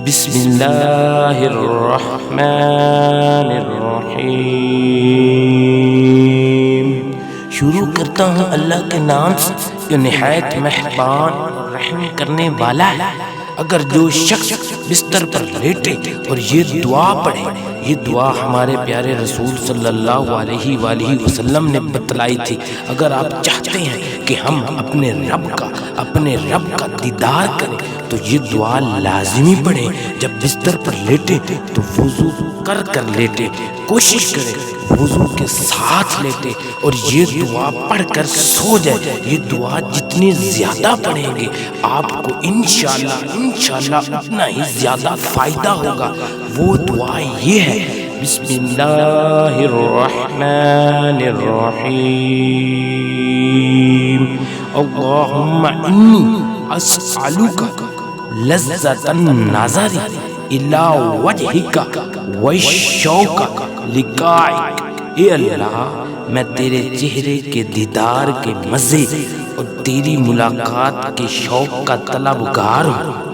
بسم اللہ الرحمن الرحیم۔ شروع کرتا ہوں اللہ کے نام سے جو نہایت مہربان اور رحم کرنے والا ہے۔ اگر جو شخص بستر پر لیٹے اور یہ دعا پڑھے، یہ دعا ہمارے پیارے رسول صلی اللہ علیہ وآلہ وسلم نے بتلائی تھی۔ اگر آپ چاہتے ہیں کہ ہم اپنے رب کا دیدار کریں تو یہ دعا لازمی پڑھیں۔ جب بستر پر لیٹے تو وضو کر لیٹے، کوشش کریں وضو کے ساتھ لیٹے اور یہ دعا پڑھ کر سو جائے۔ یہ دعا جتنی زیادہ پڑھیں گے آپ کو انشاءاللہ اتنا ہی زیادہ فائدہ ہوگا۔ وہ دعا یہ ہے، بسم اللہ الرحمن الرحیم، اللہم انی اسألک لذت النظر الی وجہک والشوق لقائک۔ اے اللہ، میں تیرے چہرے کے دیدار کے مزے اور تیری ملاقات کے شوق کا طلبگار ہوں۔